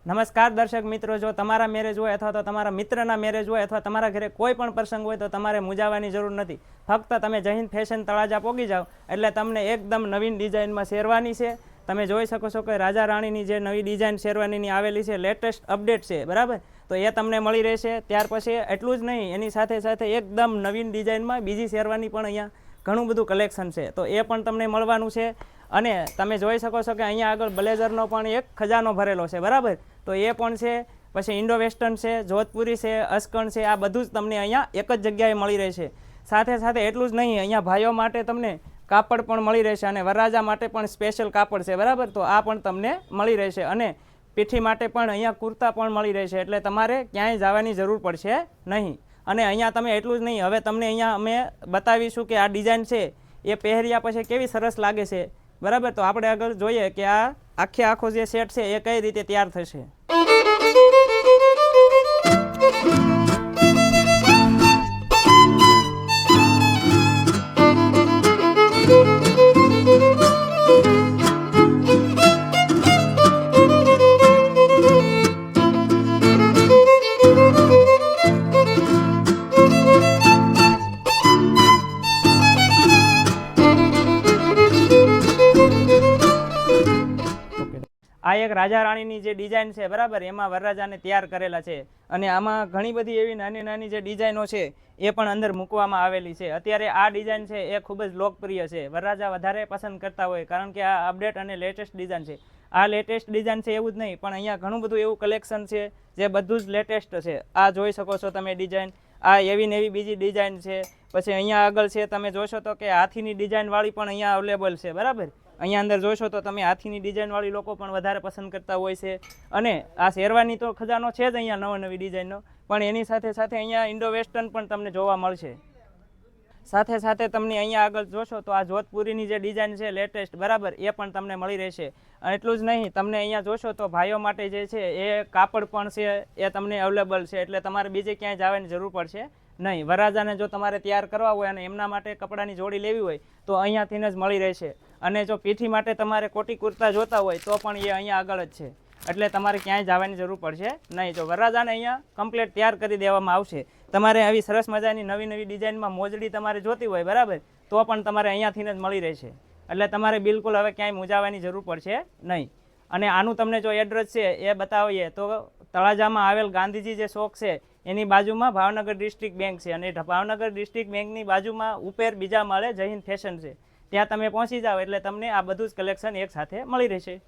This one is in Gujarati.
નમસ્કાર દર્શક મિત્રો, જો તમારા મેરેજ હોય અથવા તો તમારા મિત્રના મેરેજ હોય અથવા તમારા ઘરે કોઈ પણ પ્રસંગ હોય તો તમારે મૂંઝાવાની જરૂર નથી. ફક્ત તમે જય હિન્દ ફેશન તળાજા પહોંચી જાઓ એટલે તમને એકદમ નવીન ડિઝાઇનમાં શેરવાની છે. તમે જોઈ શકો છો કે રાજા રાણીની જે નવી ડિઝાઇન શેરવાનીની આવેલી છે, લેટેસ્ટ અપડેટ છે, બરાબર. તો એ તમને મળી રહેશે. ત્યાર પછી એટલું જ નહીં, એની સાથે સાથે એકદમ નવીન ડિઝાઇનમાં બીજી શેરવાની પણ અહીંયા ઘણું બધું કલેક્શન છે, તો એ પણ તમને મળવાનું છે. અને તમે જોઈ શકો છો કે અહીંયા આગળ બ્લેઝરનો પણ એક ખજાનો ભરેલો છે, બરાબર. તો એ પણ છે. પછી ઇન્ડો વેસ્ટર્ન છે, જોધપુરી છે, અસ્કણ છે, આ બધું જ તમને અહીંયા એક જ જગ્યાએ મળી રહેશે. સાથે સાથે એટલું જ નહીં, અહીંયા ભાઈઓ માટે તમને કાપડ પણ મળી રહેશે અને વરરાજા માટે પણ સ્પેશિયલ કાપડ છે, બરાબર. તો આ પણ તમને મળી રહેશે અને પીઠી માટે પણ અહીંયા કુર્તા પણ મળી રહેશે, એટલે તમારે ક્યાંય જવાની જરૂર પડશે નહીં. અને અહીંયા તમે એટલું જ નહીં, હવે તમને અહીંયા અમે બતાવીશું કે આ ડિઝાઇન છે એ પહેર્યા પછી કેવી સરસ લાગે છે, બરાબર. તો આપણે આગળ જોઈએ કે આ આખો જે સેટ છે એ કઈ રીતે તૈયાર થશે. આ એક રાજા રાણીની જે ડિઝાઇન છે, બરાબર, એમાં વરરાજાને તૈયાર કરેલા છે. અને આમાં ઘણી બધી એવી નાની નાની જે ડિઝાઇનો છે એ પણ અંદર મૂકવામાં આવેલી છે. અત્યારે આ ડિઝાઇન છે એ ખૂબ જ લોકપ્રિય છે, વરરાજા વધારે પસંદ કરતા હોય, કારણ કે આ અપડેટ અને લેટેસ્ટ ડિઝાઇન છે. આ લેટેસ્ટ ડિઝાઇન છે એવું જ નહીં, પણ અહીંયા ઘણું બધું એવું કલેક્શન છે જે બધું જ લેટેસ્ટ છે. આ જોઈ શકો છો તમે ડિઝાઇન, આ એવી ને એવી બીજી ડિઝાઇન છે. પછી અહીંયા આગળ છે, તમે જોશો તો કે હાથીની ડિઝાઇનવાળી પણ અહીંયા અવેલેબલ છે, બરાબર. અહીંયા અંદર જોશો તો તમે હાથીની ડિઝાઇનવાળી લોકો પણ વધારે પસંદ કરતા હોય છે. અને આ શેરવાની તો ખજાનો છે જ અહીંયા નવી ડિઝાઇનનો, પણ એની સાથે સાથે અહીંયા ઇન્ડો વેસ્ટર્ન પણ તમને જોવા મળશે. સાથે સાથે તમને અહીંયા આગળ જોશો તો આ જોધપુરીની જે ડિઝાઇન છે લેટેસ્ટ, બરાબર, એ પણ તમને મળી રહેશે. એટલું જ નહીં, તમને અહીંયા જોશો તો ભાઈઓ માટે જે છે એ કાપડ પણ છે એ તમને અવેલેબલ છે, એટલે તમારે બીજે ક્યાંય જવાની જરૂર પડશે નહીં. વરરાજાને જો તમારે તૈયાર કરવા હોય અને એમના માટે કપડાની જોડી લેવી હોય તો અહીંયાથી જ મળી રહેશે. અને જો પીઠી માટે તમારે કોટી કુર્તા જોતા હોય તો પણ એ અહીંયા આગળ જ છે, એટલે તમારે ક્યાંય જવાની જરૂર પડશે નહીં. જો વરરાજાને અહીંયા કમ્પ્લીટ તૈયાર કરી દેવામાં આવશે. તમારે આવી સરસ મજાની નવી નવી ડિઝાઇનમાં મોજડી તમારે જોતી હોય, બરાબર, તો પણ તમારે અહીંયાથી જ મળી રહેશે, એટલે તમારે બિલકુલ હવે ક્યાંય મૂંઝાવાની જરૂર પડશે નહીં. અને આનું તમને જો એડ્રેસ છે એ બતાવીએ તો તળાજામાં આવેલ ગાંધીજી જે ચોક છે એની બાજુમાં ભાવનગર ડિસ્ટ્રિક્ટ બેંક છે, અને ભાવનગર ડિસ્ટ્રિક્ટ બેંકની બાજુમાં ઉપર બીજા માળે જય હિન્દ ફેશન છે. ત્યાં તમે પહોંચી જાઓ એટલે તમને આ બધું જ કલેક્શન એક સાથે મળી રહેશે.